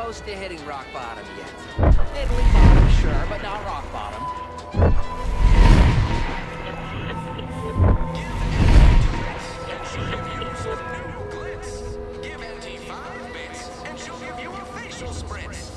close to hitting rock bottom yet. Italy bottom, sure, but not rock bottom. Give NT 5 bits, and she'll give you a facial spritz.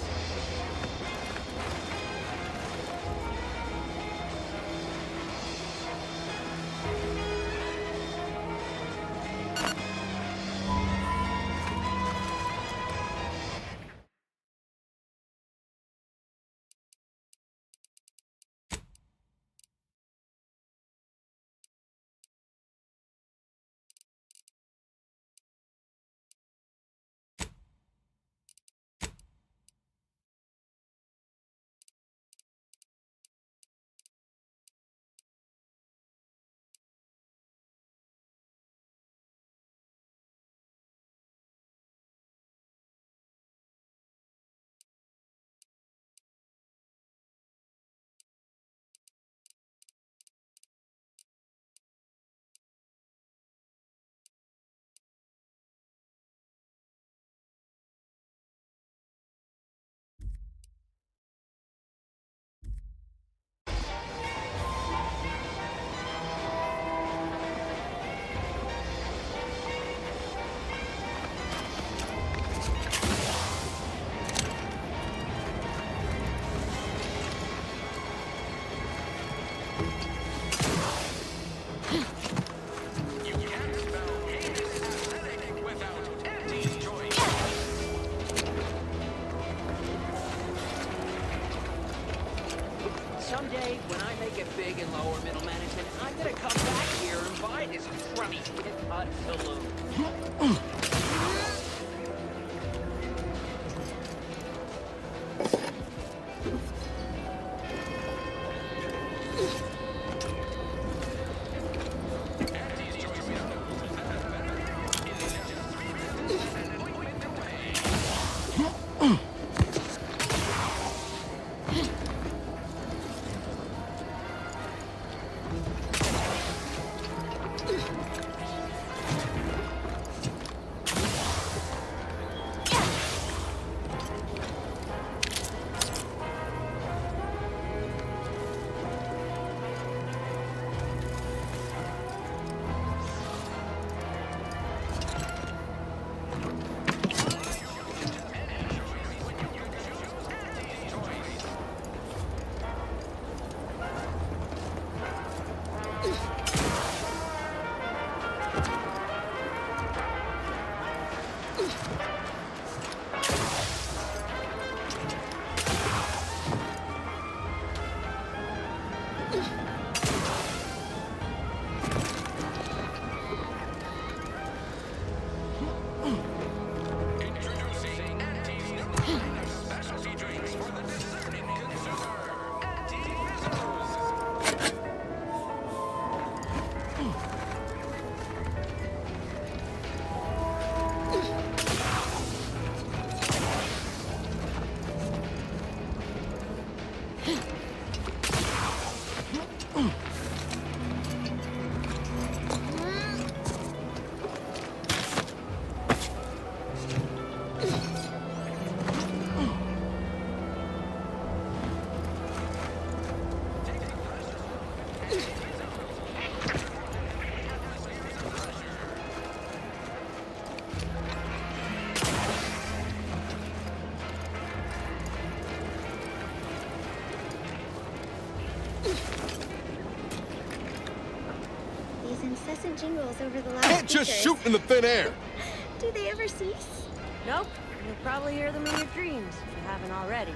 Someday, when I make it big in lower middle management, I'm gonna come back here and buy this crummy pit-cut saloon. These incessant jingles over the Don't just shoot in the thin air! Do they ever cease? Nope. You'll probably hear them in your dreams if you haven't already.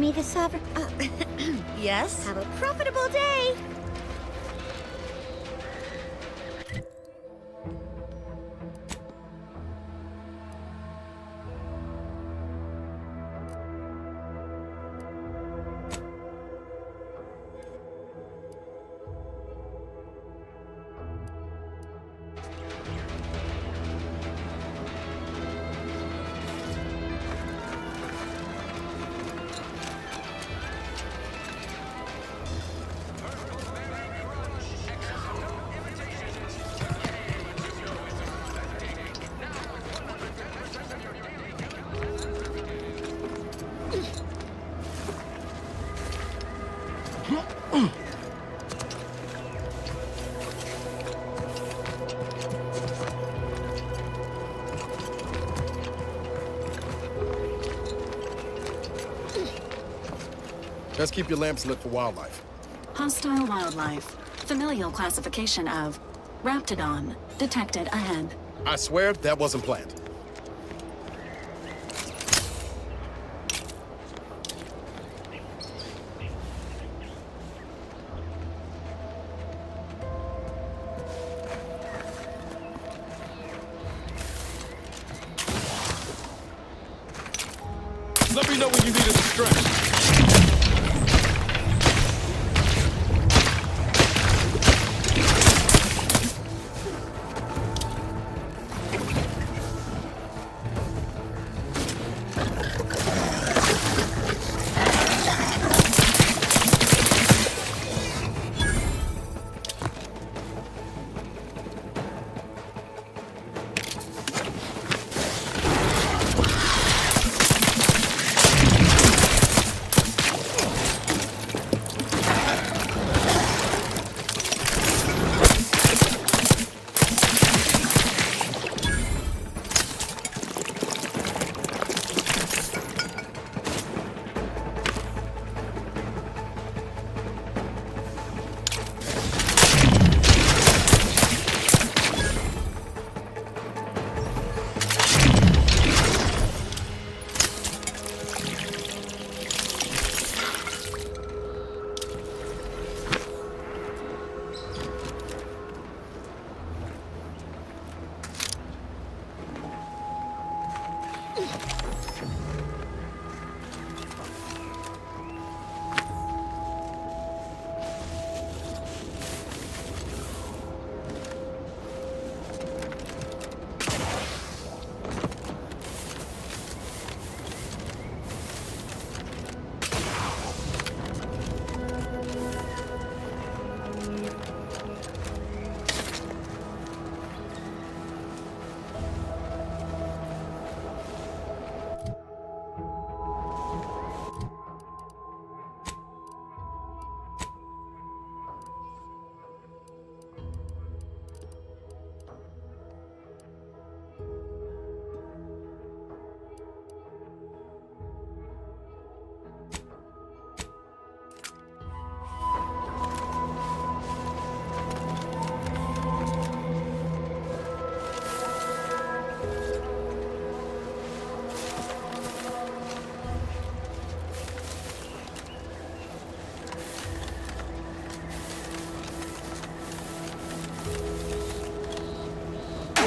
May the sovereign... Yes? have a profitable day! Let's keep your lamps lit for wildlife. Hostile wildlife. Familial classification of Raptidon. Detected ahead. I swear that wasn't planned. Let me know when you need a distraction.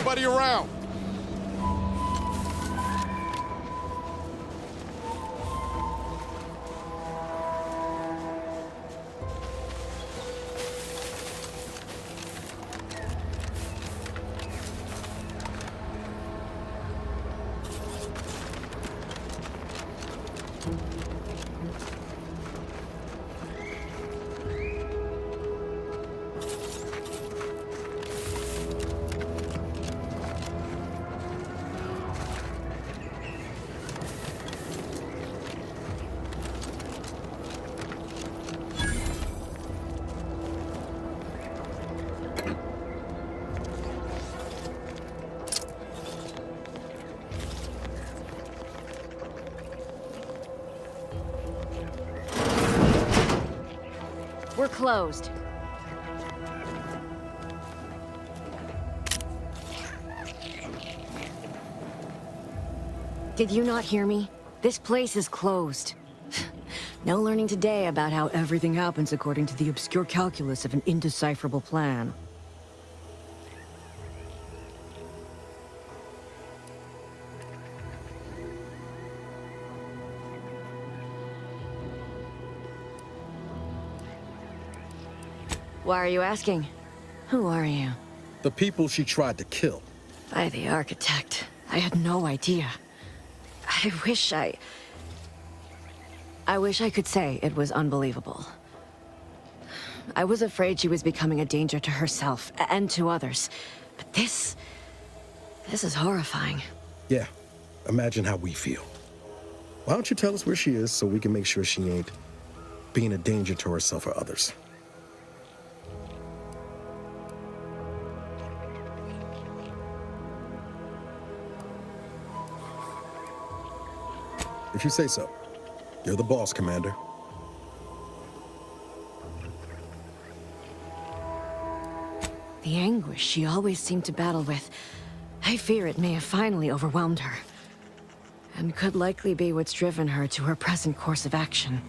Nobody around. We're closed. Did you not hear me? This place is closed. No learning today about how everything happens according to the obscure calculus of an indecipherable plan. Why are you asking? Who are you? The people she tried to kill. By the architect. I had no idea. I wish I could say it was unbelievable. I was afraid she was becoming a danger to herself and to others. But this is horrifying. Yeah, imagine how we feel. Why don't you tell us where she is so we can make sure she ain't being a danger to herself or others? If you say so. You're the boss, Commander. The anguish she always seemed to battle with, I fear it may have finally overwhelmed her. And could likely be what's driven her to her present course of action.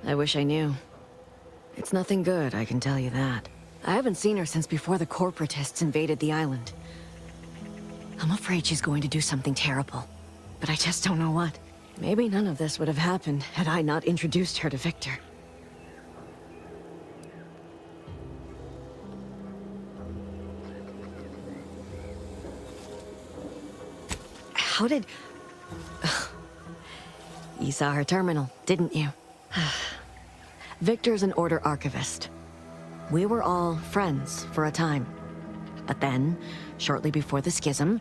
I wish I knew. It's nothing good, I can tell you that. I haven't seen her since before the corporatists invaded the island. I'm afraid she's going to do something terrible, but I just don't know what. Maybe none of this would have happened had I not introduced her to Victor. How did... You saw her terminal, didn't you? Victor's an Order archivist. We were all friends for a time. But then, shortly before the schism,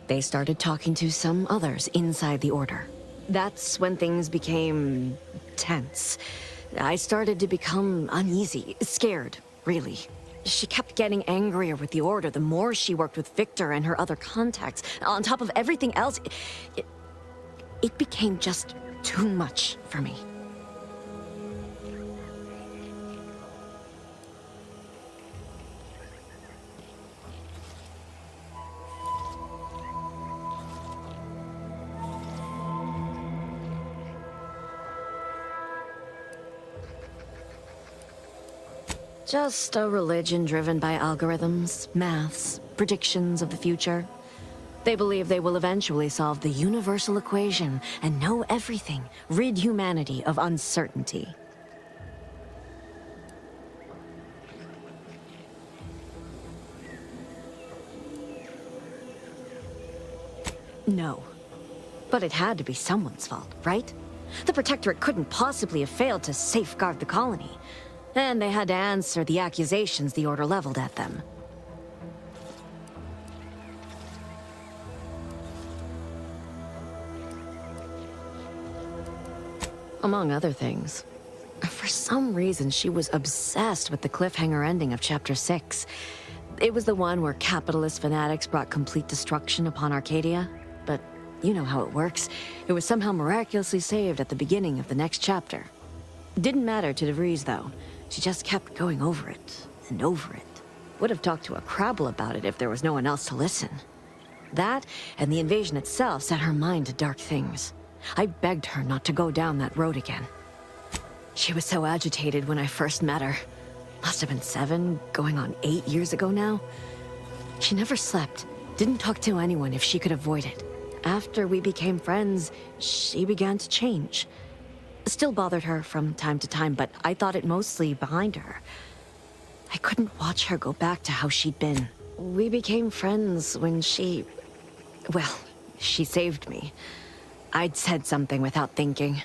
they started talking to some others inside the Order. That's when things became tense. I started to become uneasy, scared, really. She kept getting angrier with the Order the more she worked with Victor and her other contacts. On top of everything else, it became just too much for me. Just a religion driven by algorithms, maths, predictions of the future. They believe they will eventually solve the universal equation and know everything, rid humanity of uncertainty. No. But it had to be someone's fault, right? The Protectorate couldn't possibly have failed to safeguard the colony. And they had to answer the accusations the Order leveled at them. Among other things. For some reason, she was obsessed with the cliffhanger ending of Chapter 6. It was the one where capitalist fanatics brought complete destruction upon Arcadia. But you know how it works. It was somehow miraculously saved at the beginning of the next chapter. Didn't matter to DeVries, though. She just kept going over it, and over it. Would have talked to a Crabble about it if there was no one else to listen. That, and the invasion itself, set her mind to dark things. I begged her not to go down that road again. She was so agitated when I first met her. Must have been 7, going on 8 years ago now. She never slept, didn't talk to anyone if she could avoid it. After we became friends, she began to change. Still bothered her from time to time, but I thought it mostly behind her. I couldn't watch her go back to how she'd been. We became friends when she... well, she saved me. I'd said something without thinking.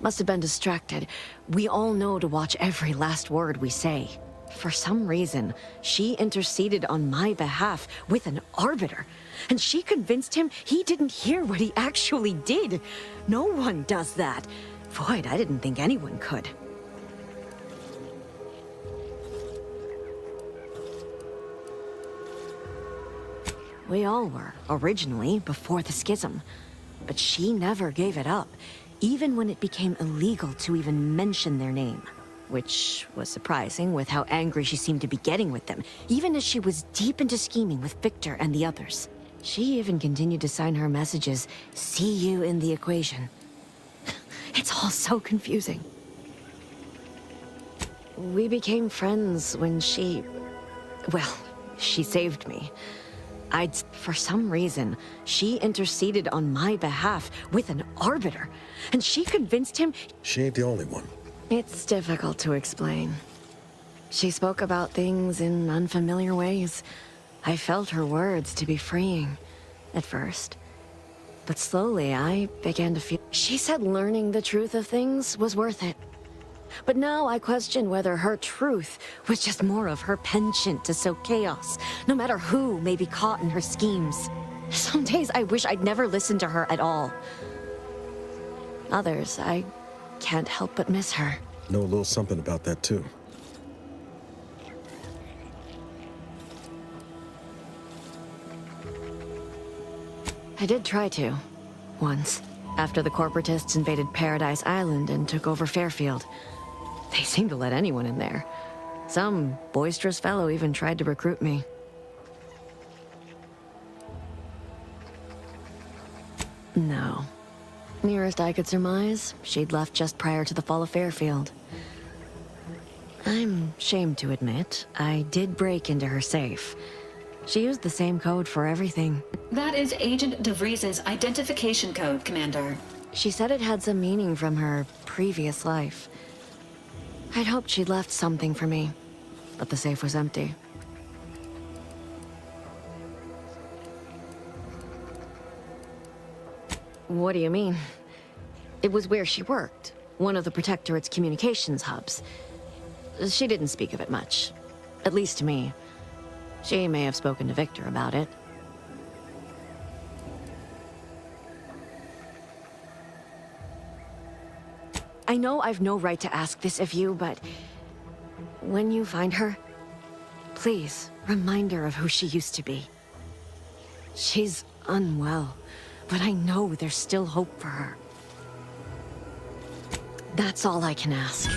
Must have been distracted. We all know to watch every last word we say. For some reason, she interceded on my behalf with an Arbiter. And she convinced him he didn't hear what he actually did. No one does that. Void, I didn't think anyone could. We all were, originally, before the schism. But she never gave it up, even when it became illegal to even mention their name. which was surprising with how angry she seemed to be getting with them, even as she was deep into scheming with Victor and the others. She even continued to sign her messages, "See you in the equation." It's all so confusing. We became friends when well, she saved me. For some reason, she interceded on my behalf with an arbiter, and she convinced him. She ain't the only one. It's difficult to explain. She spoke about things in unfamiliar ways. I felt her words to be freeing at first. But slowly, I began to feel. She said learning the truth of things was worth it. But now I question whether her truth was just more of her penchant to sow chaos, no matter who may be caught in her schemes. Some days I wish I'd never listened to her at all. Others, I can't help but miss her. Know a little something about that, too. I did try to. Once. After the corporatists invaded Paradise Island and took over Fairfield. They seemed to let anyone in there. Some boisterous fellow even tried to recruit me. No. Nearest I could surmise, she'd left just prior to the fall of Fairfield. I'm ashamed to admit, I did break into her safe. She used the same code for everything. That is Agent DeVries's identification code, Commander. She said it had some meaning from her previous life. I'd hoped she'd left something for me, but the safe was empty. What do you mean? It was where she worked, one of the Protectorate's communications hubs. She didn't speak of it much, at least to me. She may have spoken to Victor about it. I know I've no right to ask this of you, but when you find her, please remind her of who she used to be. She's unwell, but I know there's still hope for her. That's all I can ask.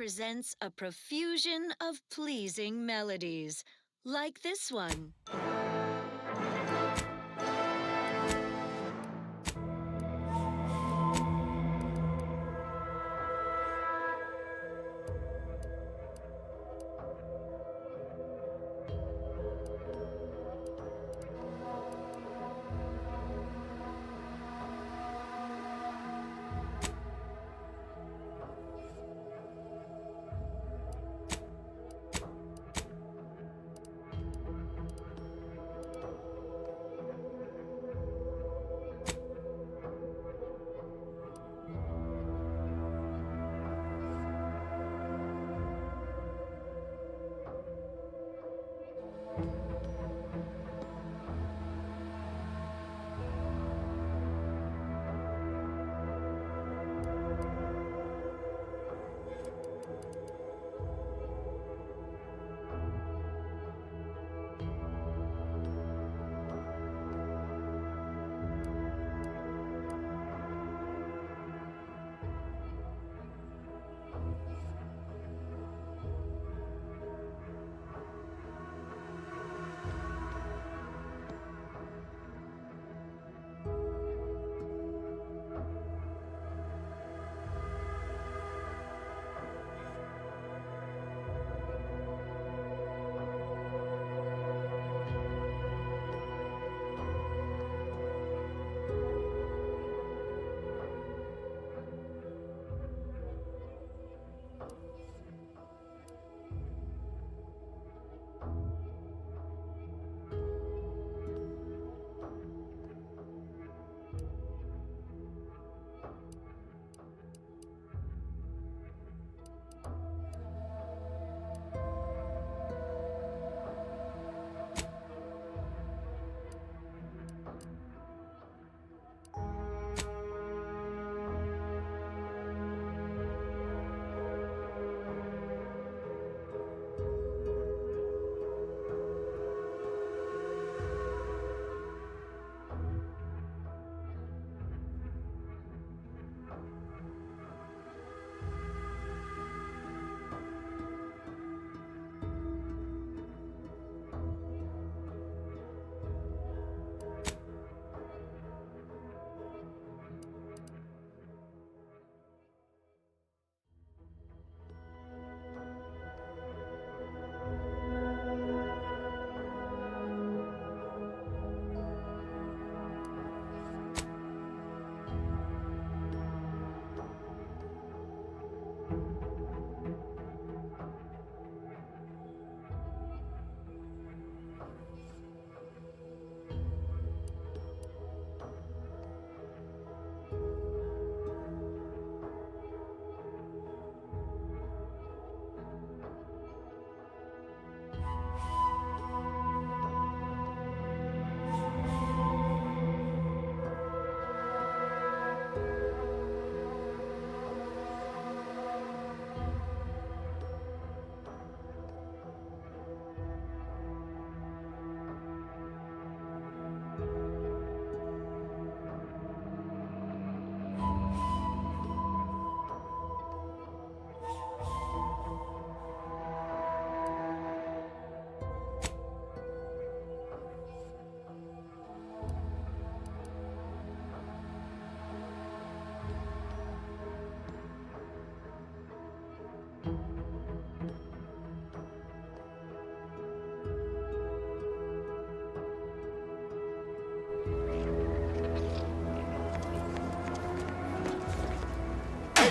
presents a profusion of pleasing melodies, like this one.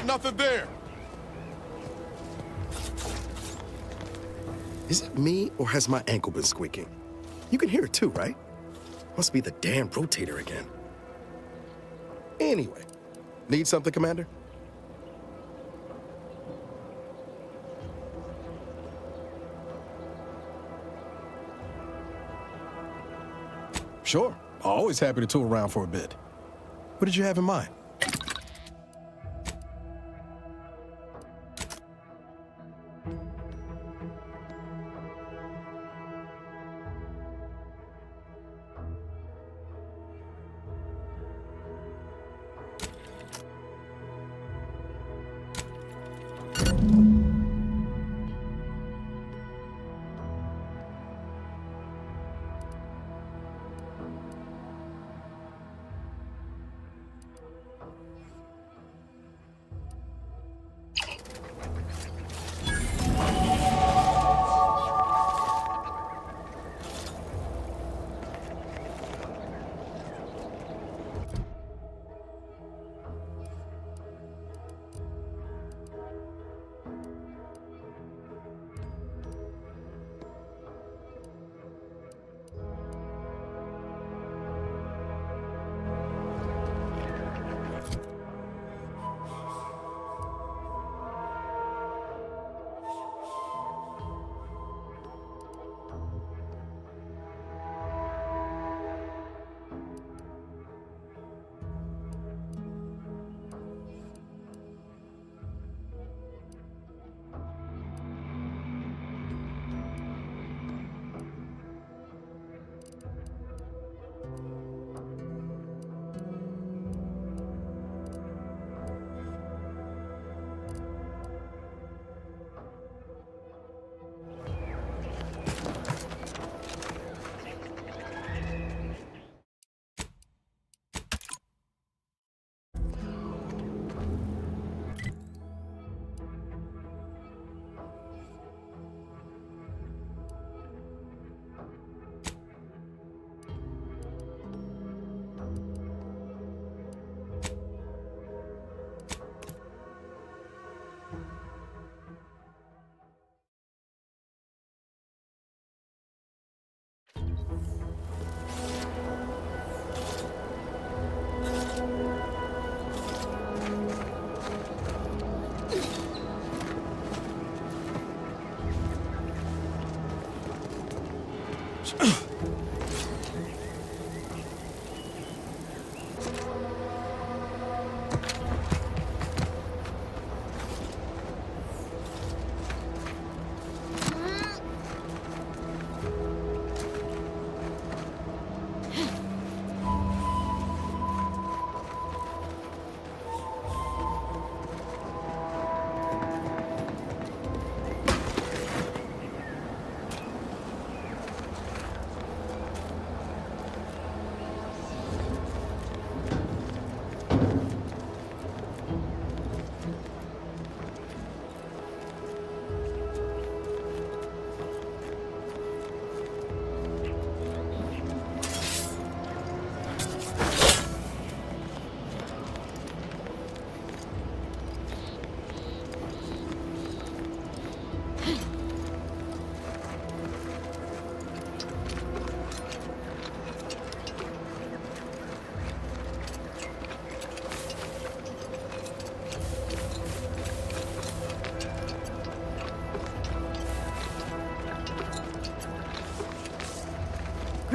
Nothing there. Is it me, or has my ankle been squeaking? You can hear it too, right? Must be the damn rotator again. Anyway, need something, Commander? Sure. Always happy to tool around for a bit. What did you have in mind?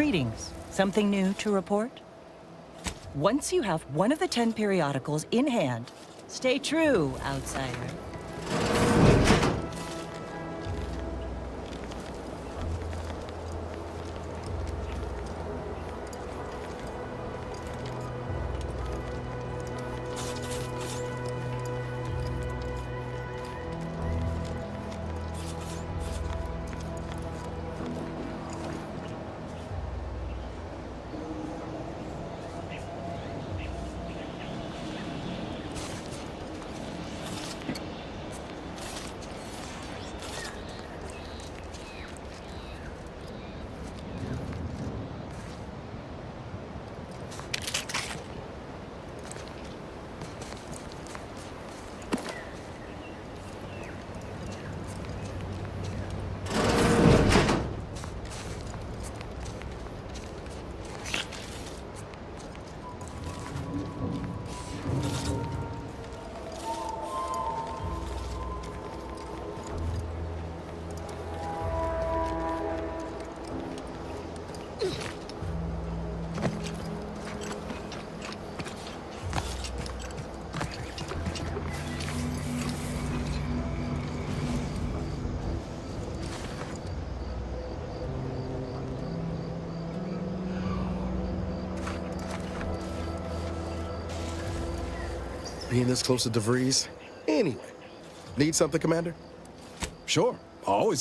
Greetings. Something new to report? Once you have one of the 10 periodicals in hand, stay true, outsider. Being this close to DeVries? Anyway. Need something, Commander? Sure. Always.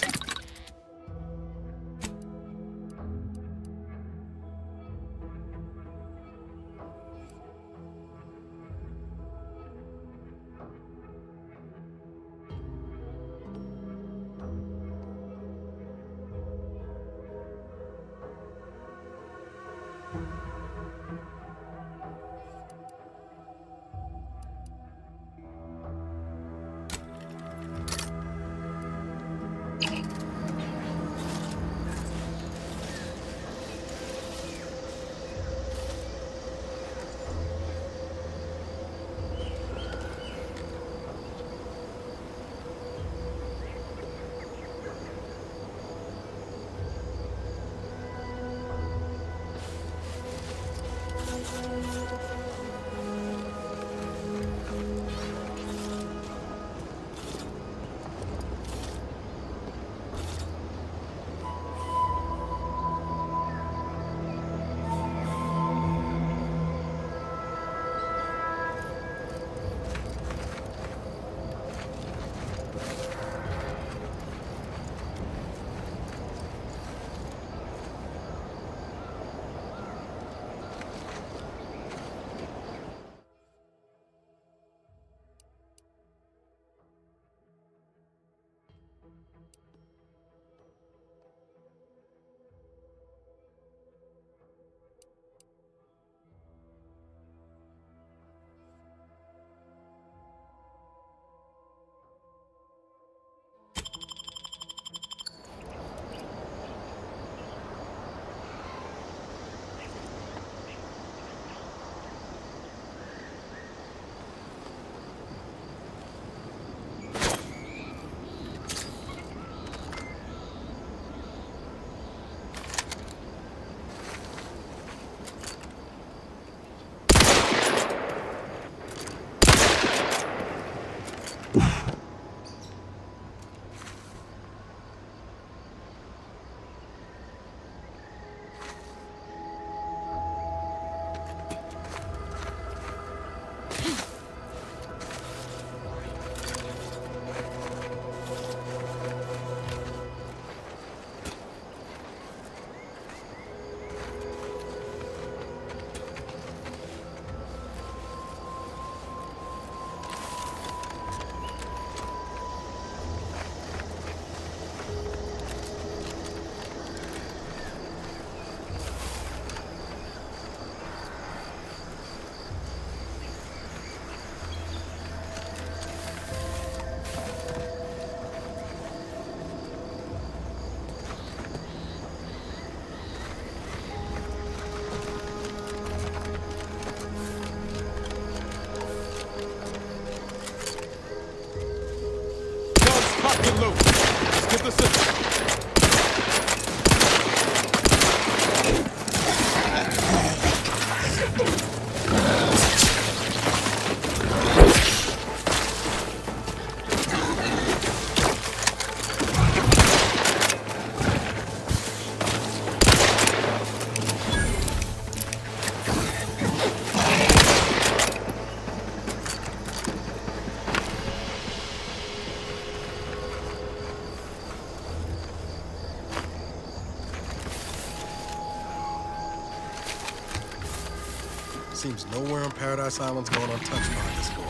Seems nowhere on Paradise Island's going untouched by this door.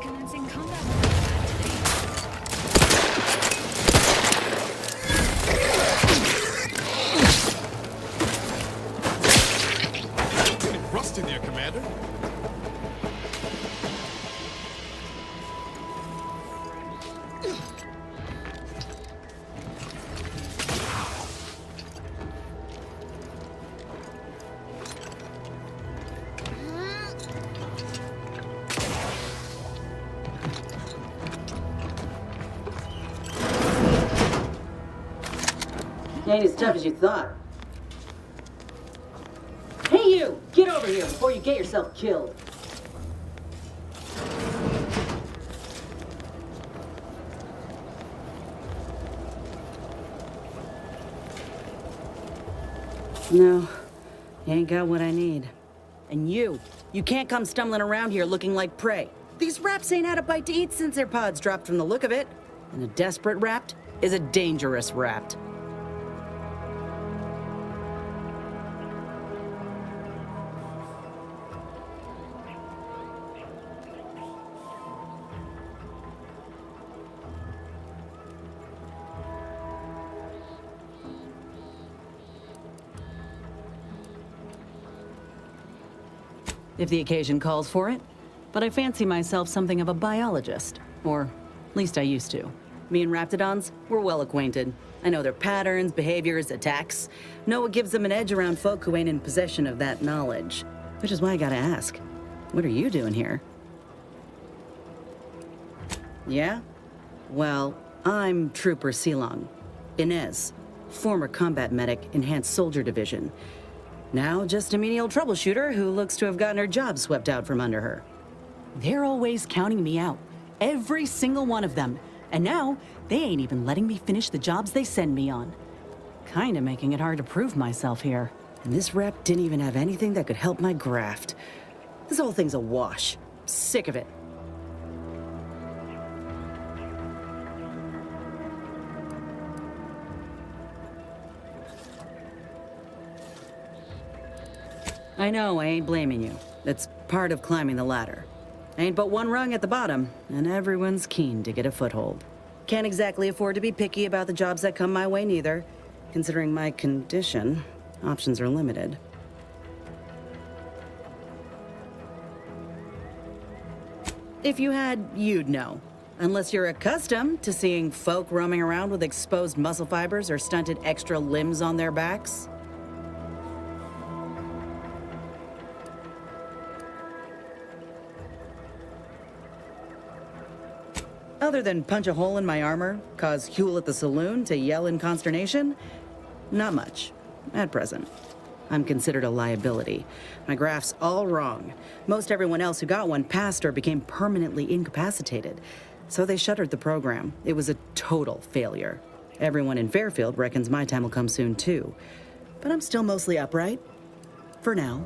Commencing combat. Getting rusty there, Commander. Ain't as tough as you thought. Hey you! Get over here before you get yourself killed. No, you ain't got what I need. And you can't come stumbling around here looking like prey. These raps ain't had a bite to eat since their pods dropped from the look of it. And a desperate rapt is a dangerous rapt. If the occasion calls for it. But I fancy myself something of a biologist. Or, at least I used to. Me and Raptidons, we're well acquainted. I know their patterns, behaviors, attacks. Know what gives them an edge around folk who ain't in possession of that knowledge. Which is why I gotta ask, what are you doing here? Yeah? Well, I'm Trooper Silong. Inez, former combat medic, Enhanced Soldier Division. Now just a menial troubleshooter who looks to have gotten her job swept out from under her. They're always counting me out. Every single one of them. And now, they ain't even letting me finish the jobs they send me on. Kinda making it hard to prove myself here. And this rep didn't even have anything that could help my graft. This whole thing's a wash. Sick of it. I know, I ain't blaming you. It's part of climbing the ladder. Ain't but one rung at the bottom, and everyone's keen to get a foothold. Can't exactly afford to be picky about the jobs that come my way neither. Considering my condition, options are limited. If you had, you'd know. Unless you're accustomed to seeing folk roaming around with exposed muscle fibers or stunted extra limbs on their backs. Other than punch a hole in my armor, cause Huel at the saloon to yell in consternation, not much, at present. I'm considered a liability. My graph's all wrong. Most everyone else who got one passed or became permanently incapacitated. So they shuttered the program. It was a total failure. Everyone in Fairfield reckons my time will come soon too. But I'm still mostly upright. For now.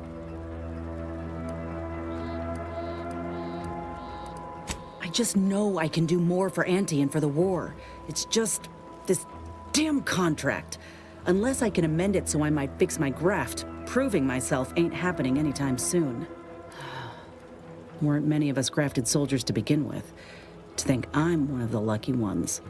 I just know I can do more for Auntie and for the war. It's just this damn contract. Unless I can amend it so I might fix my graft, proving myself ain't happening anytime soon. Weren't many of us grafted soldiers to begin with. To think I'm one of the lucky ones.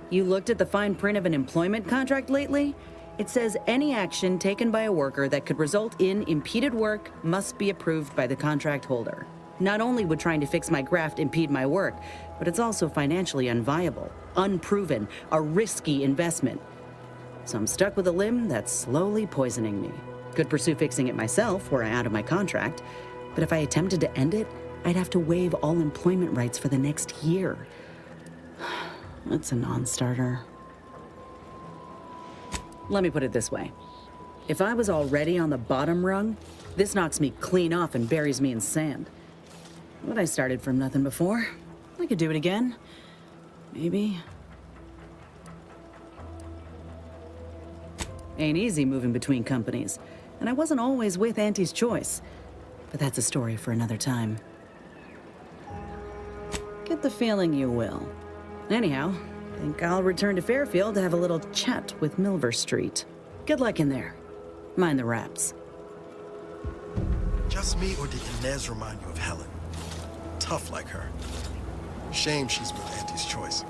You looked at the fine print of an employment contract lately? It says any action taken by a worker that could result in impeded work must be approved by the contract holder. Not only would trying to fix my graft impede my work, but it's also financially unviable, unproven, a risky investment. So I'm stuck with a limb that's slowly poisoning me. Could pursue fixing it myself were I out of my contract, but if I attempted to end it, I'd have to waive all employment rights for the next year. That's a non-starter. Let me put it this way. If I was already on the bottom rung, this knocks me clean off and buries me in sand. But I started from nothing before. I could do it again. Maybe. Ain't easy moving between companies. And I wasn't always with Auntie's choice. But that's a story for another time. Get the feeling you will. Anyhow, think I'll return to Fairfield to have a little chat with Milver Street. Good luck in there. Mind the raps. Just me, or did Inez remind you of Helen? Tough like her. Shame she's with Auntie's choice.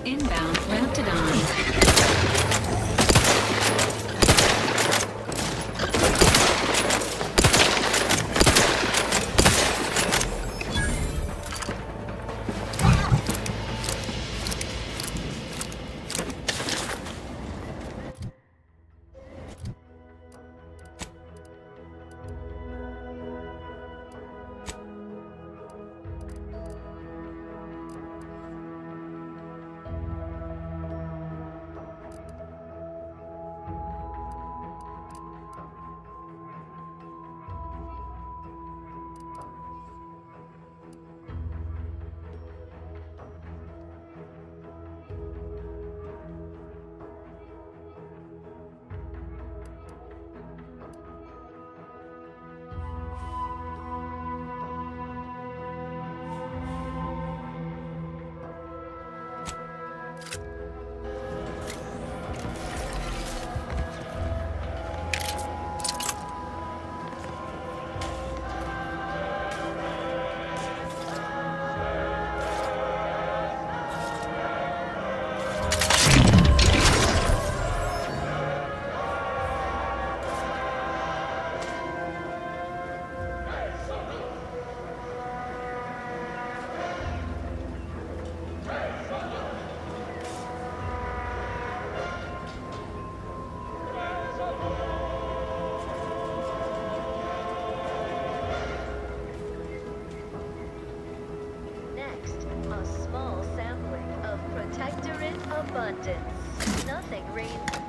Inbound Raptidon. Next, a small sampling of Protectorate Abundance. Nothing rains.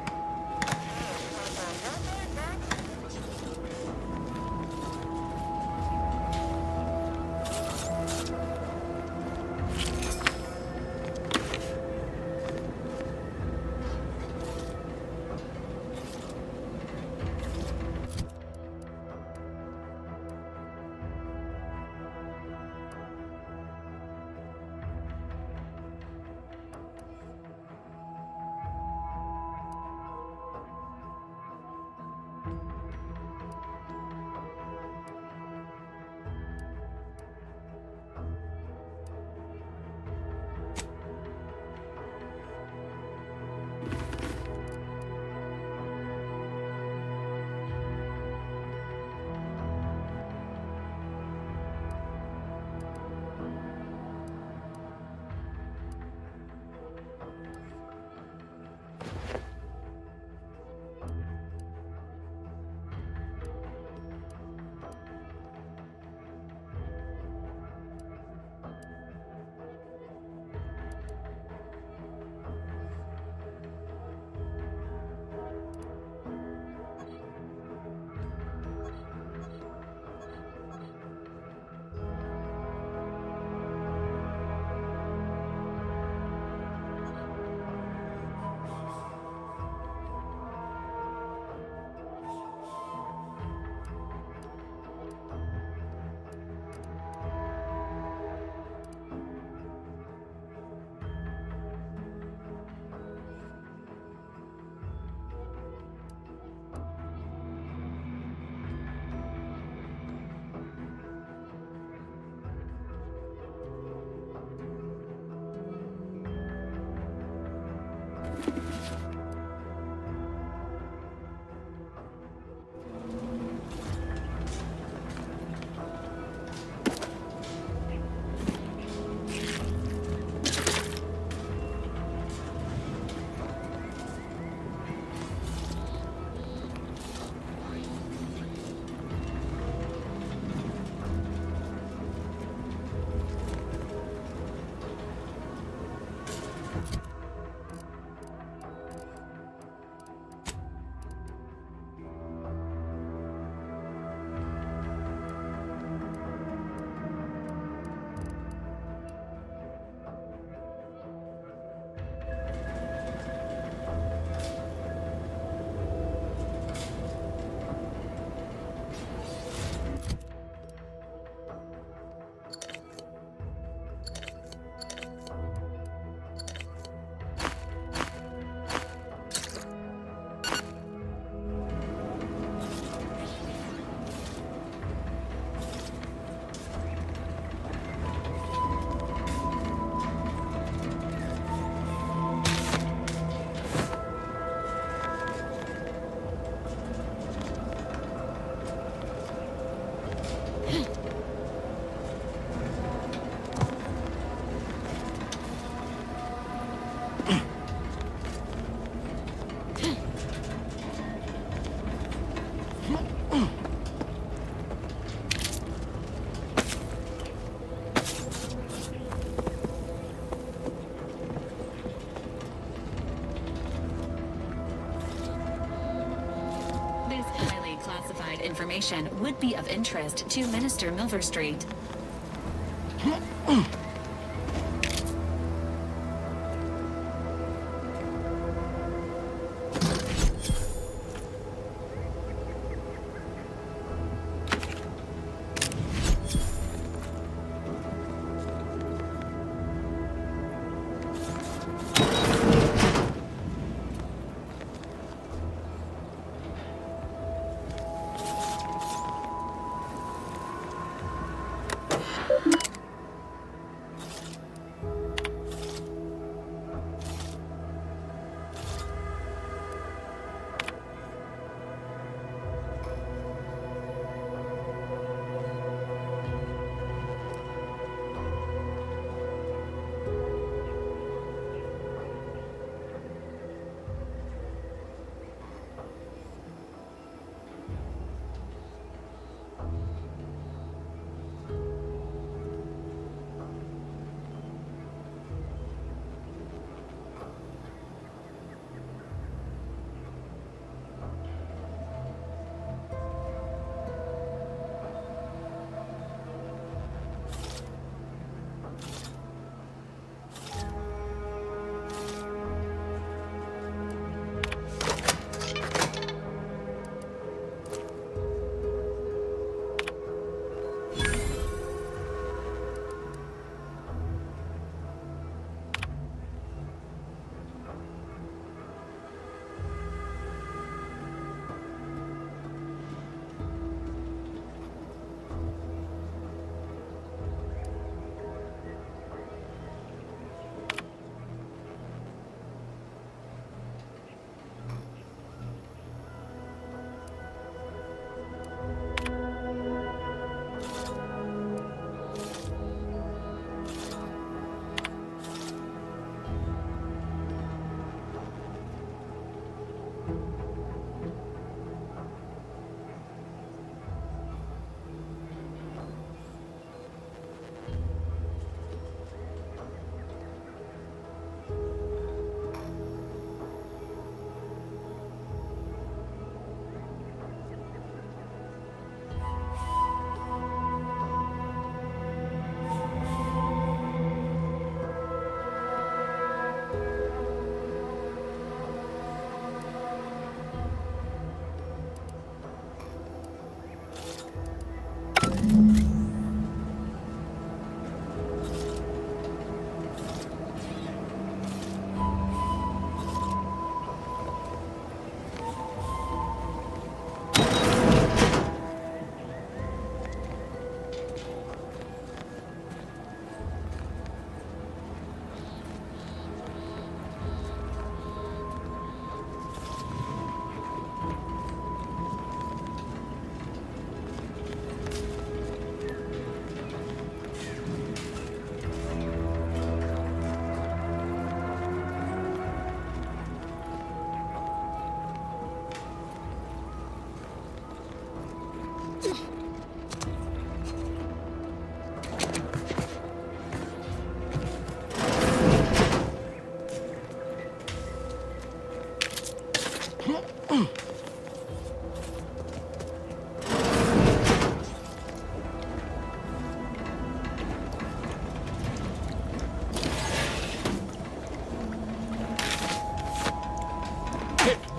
information would be of interest to Minister Milverstreet.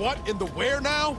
What in the where now?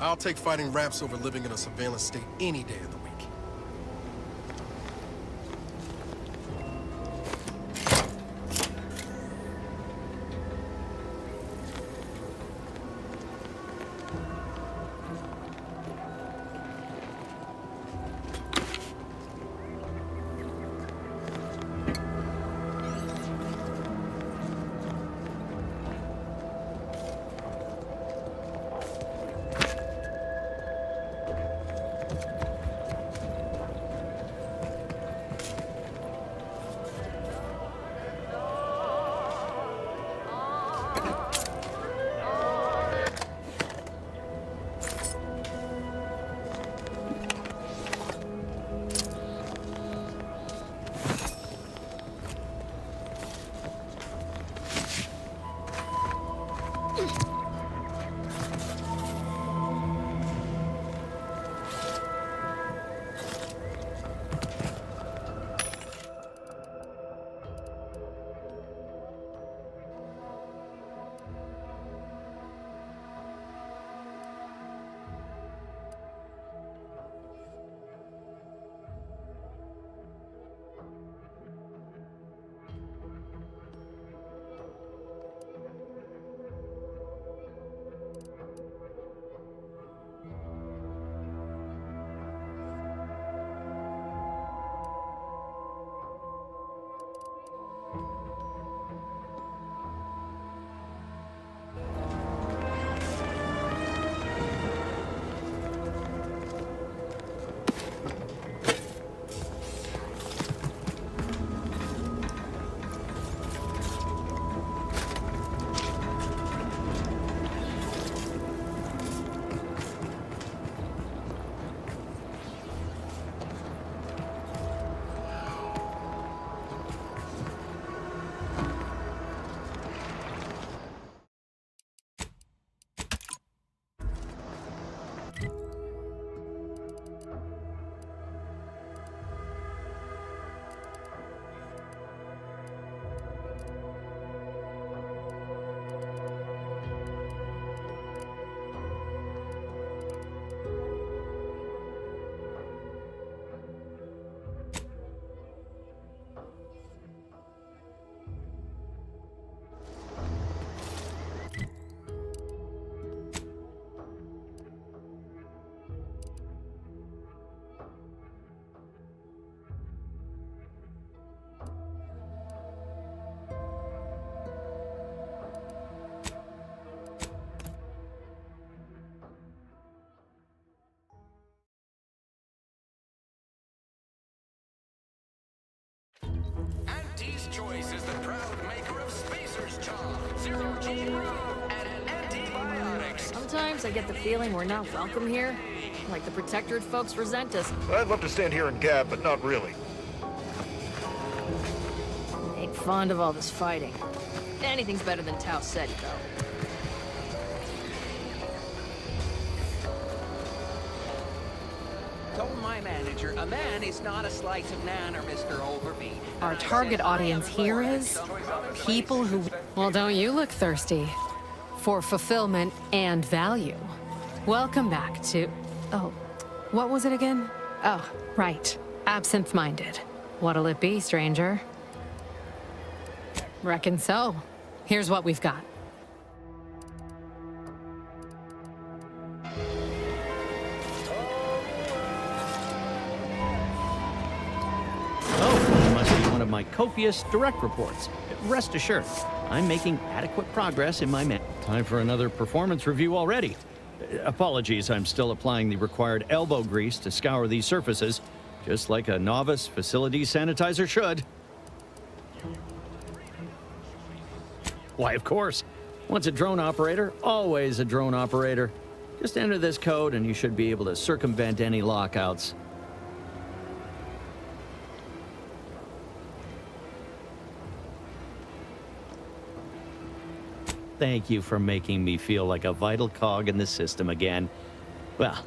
I'll take fighting raps over living in a surveillance state any day of the week. Auntie's Choice is the proud maker of Spacer's Charm, Zero G Brew, and antibiotics. Sometimes I get the feeling we're not welcome here. Like the Protectorate folks resent us. I'd love to stand here and gab, but not really. Ain't fond of all this fighting. Anything's better than Tau Ceti, though. Told my manager, a man is not a slice of nanner, Mr. Overby. Our target audience here is people who... Well, don't you look thirsty for fulfillment and value. Welcome back to... Oh, what was it again? Oh, right. Absent-minded. What'll it be, stranger? Reckon so. Here's what we've got. Oh, it must be one of my copious direct reports. Rest assured, I'm making adequate progress in my Time for another performance review already. Apologies, I'm still applying the required elbow grease to scour these surfaces, just like a novice facility sanitizer should. Why, of course. Once a drone operator, always a drone operator. Just enter this code and you should be able to circumvent any lockouts. Thank you for making me feel like a vital cog in the system again. Well,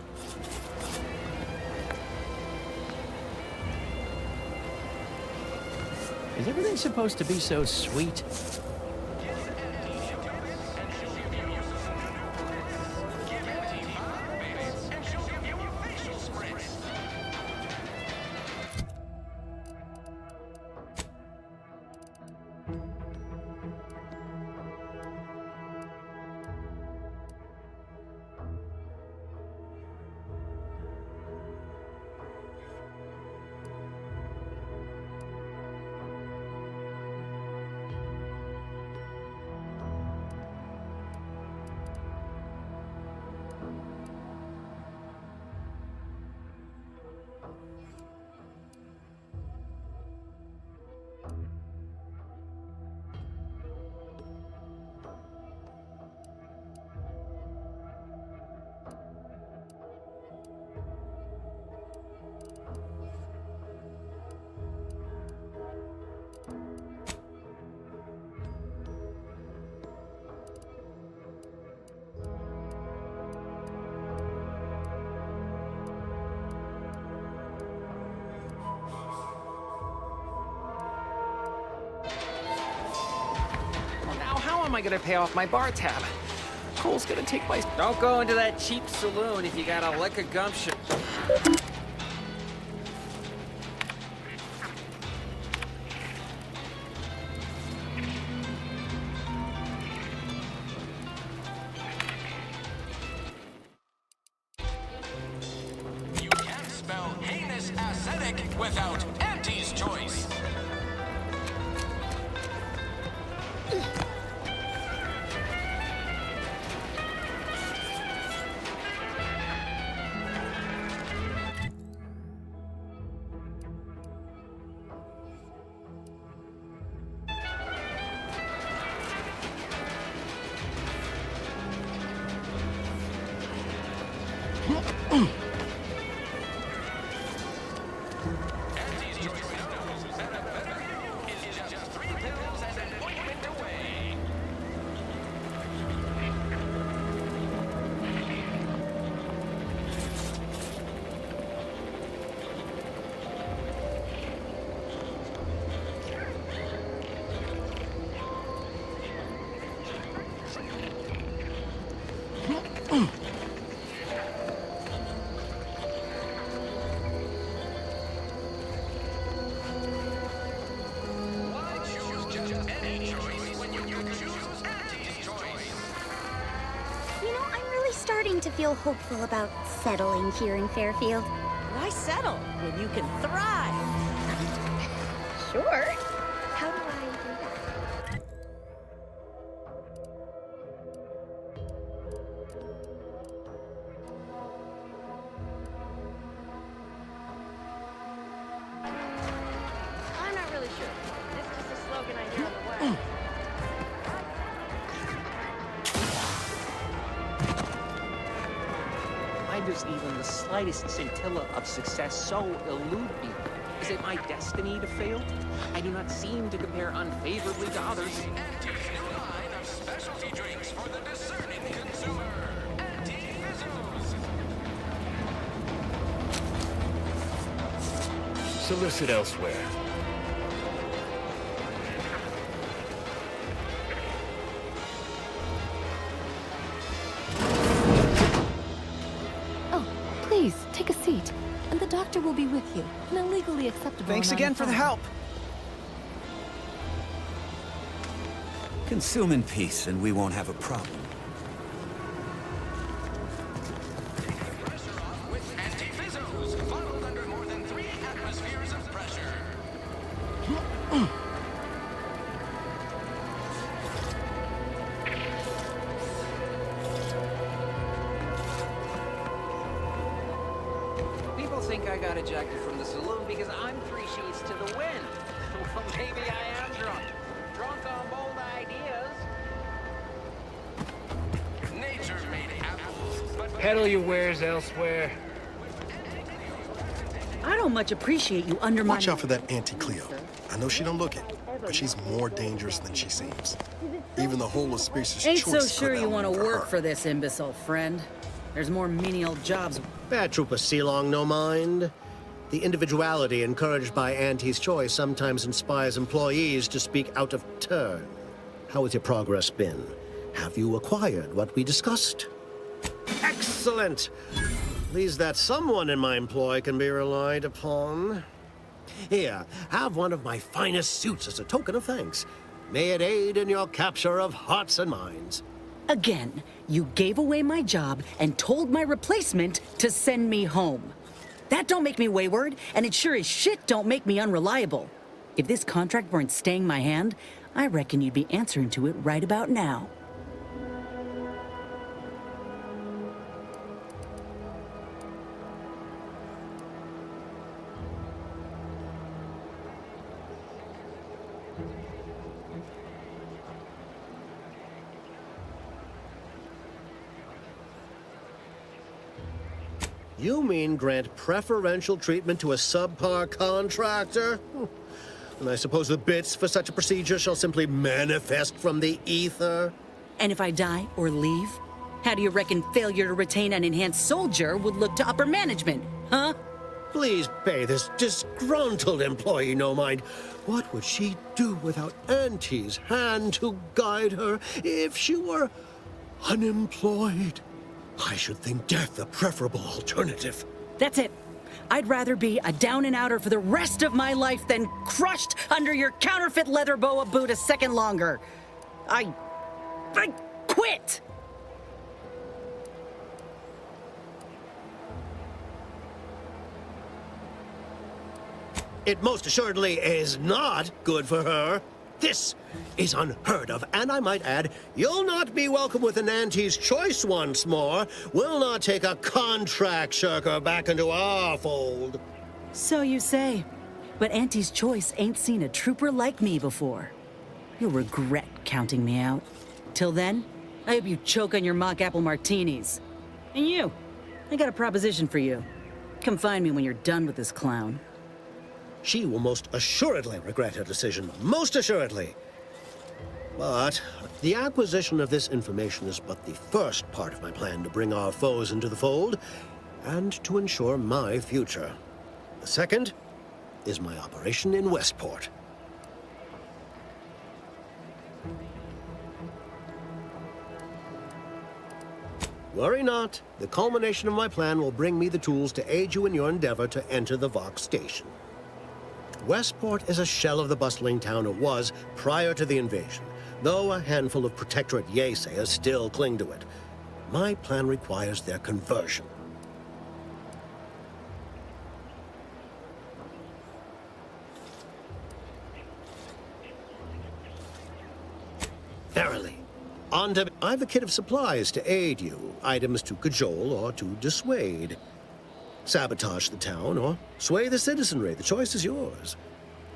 is everything supposed to be so sweet? am I gonna pay off my bar tab? Cole's gonna take my... Don't go into that cheap saloon if you got a lick of gumption. You can't spell heinous ascetic without Auntie's choice. Starting to feel hopeful about settling here in Fairfield. Why settle when you can thrive? Sure. How do I do that? I'm not really sure. It's just a slogan I hear on the way. Does even the slightest scintilla of success so elude me? Is it my destiny to fail? I do not seem to compare unfavorably to others. Auntie's new line of specialty drinks for the discerning consumer. Auntie Fizzos. Solicit elsewhere. Please, take a seat. And the doctor will be with you in a legally acceptable Thanks again for the help. Consume in peace, and we won't have a problem. Pressure off with Auntie Fizzos, bottled under more than 3 atmospheres of pressure. People think I got ejected from the saloon because I'm 3 sheets to the wind. Well, maybe I am drunk. Drunk on bold ideas. Nature made apples, but Peddle your wares elsewhere. I don't much appreciate you undermining... Watch out for that Auntie Cleo. I know she don't look it, but she's more dangerous than she seems. Even the whole of Spacer's Ain't Choice so sure couldn't you want to outmaneuver work her. for this imbecile friend. There's more menial jobs. Bad Trooper Sealong, no mind. The individuality encouraged by Auntie's Choice sometimes inspires employees to speak out of turn. How has your progress been? Have you acquired what we discussed? Excellent! Pleased that someone in my employ can be relied upon. Here, have one of my finest suits as a token of thanks. May it aid in your capture of hearts and minds. Again, you gave away my job and told my replacement to send me home. That don't make me wayward, and it sure as shit don't make me unreliable. If this contract weren't staying my hand, I reckon you'd be answering to it right about now. You mean grant preferential treatment to a subpar contractor? And I suppose the bits for such a procedure shall simply manifest from the ether? And if I die or leave, how do you reckon failure to retain an enhanced soldier would look to upper management, huh? Please pay this disgruntled employee no mind. What would she do without Auntie's hand to guide her if she were unemployed? I should think death a preferable alternative. That's it. I'd rather be a down-and-outer for the rest of my life than crushed under your counterfeit leather boa boot a second longer. I quit! It most assuredly is not good for her. This is unheard of, and I might add, you'll not be welcome with an Auntie's Choice once more. We'll not take a contract shirker back into our fold. So you say, but Auntie's Choice ain't seen a trooper like me before. You'll regret counting me out. Till then, I hope you choke on your mock apple martinis. And you, I got a proposition for you. Come find me when you're done with this clown. She will most assuredly regret her decision, most assuredly. But the acquisition of this information is but the first part of my plan to bring our foes into the fold and to ensure my future. The second is my operation in Westport. Worry not. The culmination of my plan will bring me the tools to aid you in your endeavor to enter the Vox station. Westport is a shell of the bustling town it was prior to the invasion, though a handful of Protectorate Yeasayers still cling to it. My plan requires their conversion. Verily. I've a kit of supplies to aid you, items to cajole or to dissuade. Sabotage the town or sway the citizenry. The choice is yours.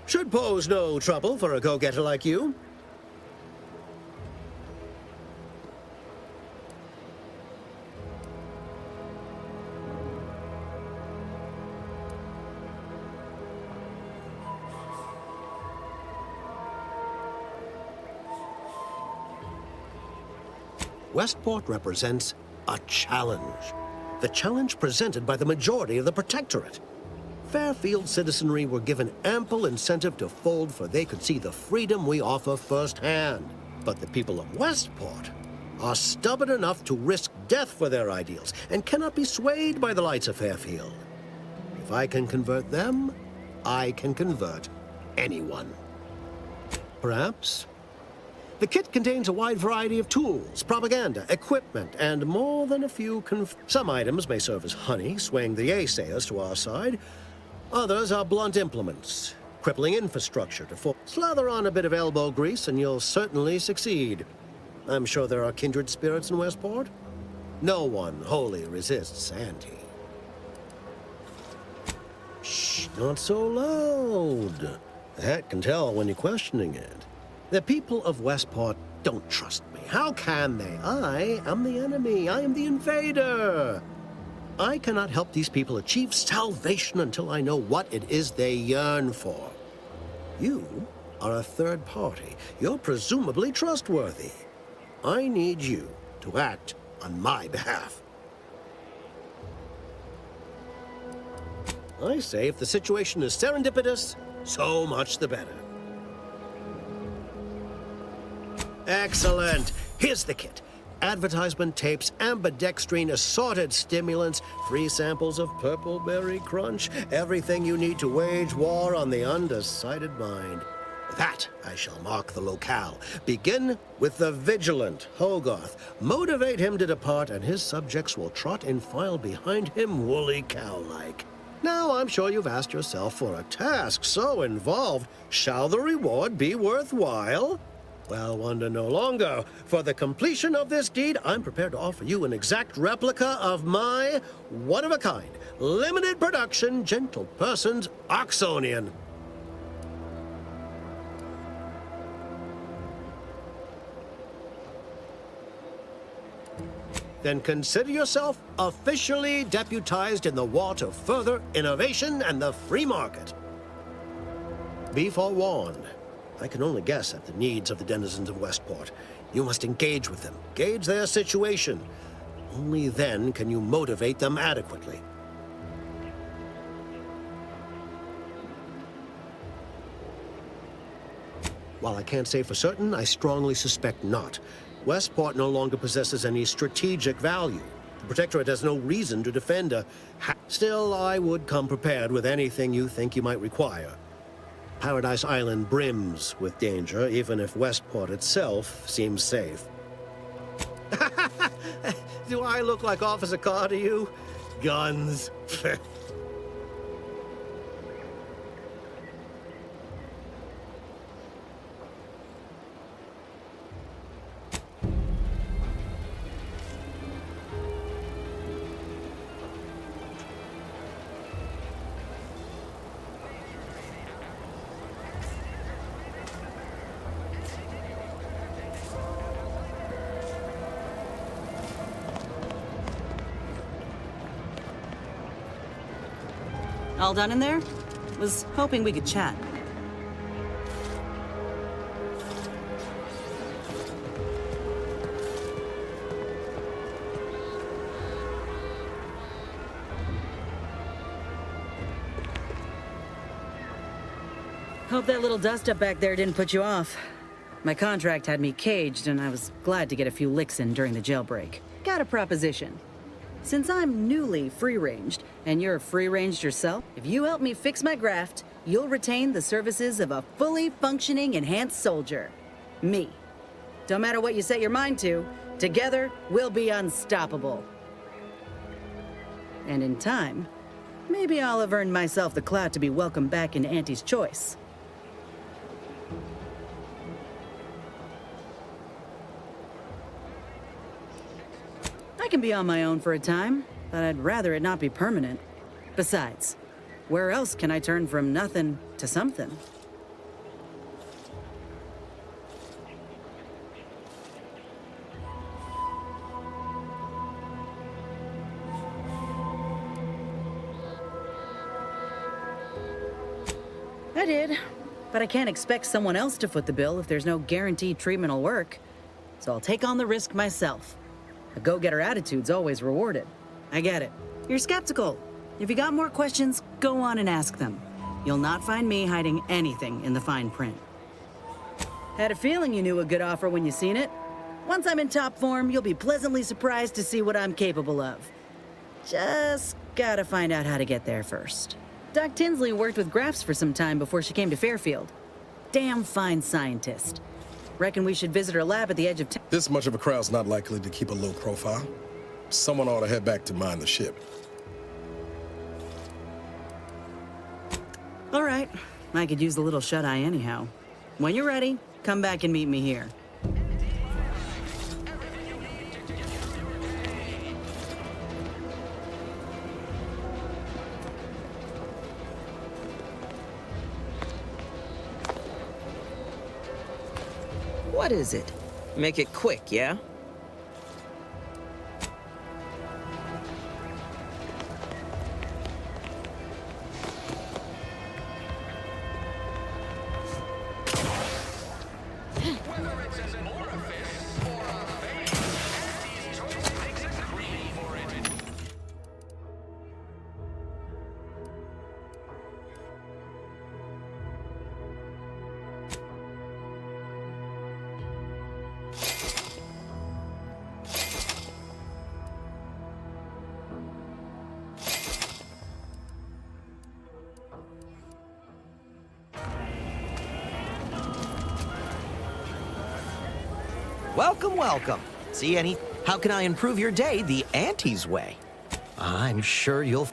Should pose no trouble for a go-getter like you. Westport represents a challenge. The challenge presented by the majority of the Protectorate. Fairfield citizenry were given ample incentive to fold, for they could see the freedom we offer firsthand. But the people of Westport are stubborn enough to risk death for their ideals and cannot be swayed by the lights of Fairfield. If I can convert them, I can convert anyone. Perhaps. The kit contains a wide variety of tools, propaganda, equipment, and more than a few Some items may serve as honey, swaying the Yeasayers to our side. Others are blunt implements, crippling infrastructure to Slather on a bit of elbow grease and you'll certainly succeed. I'm sure there are kindred spirits in Westport. No one wholly resists Auntie. Shh, not so loud. The hat can tell when you're questioning it. The people of Westport don't trust me. How can they? I am the enemy. I am the invader. I cannot help these people achieve salvation until I know what it is they yearn for. You are a third party. You're presumably trustworthy. I need you to act on my behalf. I say if the situation is serendipitous, so much the better. Excellent. Here's the kit. Advertisement tapes, ambidextrine, assorted stimulants, free samples of Purple Berry Crunch, everything you need to wage war on the undecided mind. With that, I shall mark the locale. Begin with the vigilant Hogarth. Motivate him to depart, and his subjects will trot in file behind him woolly cow-like. Now, I'm sure you've asked yourself, for a task so involved, shall the reward be worthwhile? Well, wonder no longer. For the completion of this deed, I'm prepared to offer you an exact replica of my one-of-a-kind, limited production, Gentle Person's Oxonian. Then consider yourself officially deputized in the war to further innovation and the free market. Be forewarned. I can only guess at the needs of the denizens of Westport. You must engage with them, gauge their situation. Only then can you motivate them adequately. While I can't say for certain, I strongly suspect not. Westport no longer possesses any strategic value. The Protectorate has no reason to defend a... Still, I would come prepared with anything you think you might require. Paradise Island brims with danger, even if Westport itself seems safe. Do I look like Officer Carr to you? Guns. All done in there? Was hoping we could chat. Hope that little dust-up back there didn't put you off. My contract had me caged, and I was glad to get a few licks in during the jailbreak. Got a proposition. Since I'm newly free-ranged, and you're free-ranged yourself, if you help me fix my graft, you'll retain the services of a fully functioning enhanced soldier. Me. Don't matter what you set your mind to, together we'll be unstoppable. And in time, maybe I'll have earned myself the clout to be welcomed back in Auntie's Choice. I can be on my own for a time, but I'd rather it not be permanent. Besides, where else can I turn from nothing to something? I did, but I can't expect someone else to foot the bill if there's no guaranteed treatment will work. So I'll take on the risk myself. A go-getter attitude's always rewarded. I get it. You're skeptical. If you got more questions, go on and ask them. You'll not find me hiding anything in the fine print. Had a feeling you knew a good offer when you seen it. Once I'm in top form, you'll be pleasantly surprised to see what I'm capable of. Just gotta find out how to get there first. Doc Tinsley worked with Grafts for some time before she came to Fairfield. Damn fine scientist. Reckon we should visit her lab at the edge of town. This much of a crowd's not likely to keep a low profile. Someone ought to head back to mind the ship. All right. I could use a little shut-eye anyhow. When you're ready, come back and meet me here. What is it? Make it quick, yeah? Welcome, welcome. See any... How can I improve your day the Auntie's way? I'm sure you'll...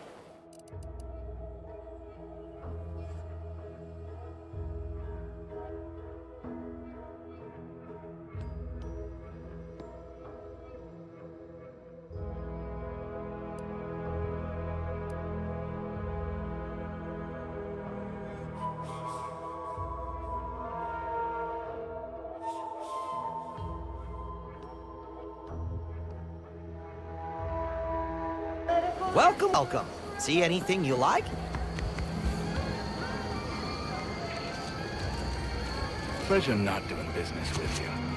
Welcome, welcome. See anything you like? Pleasure not doing business with you.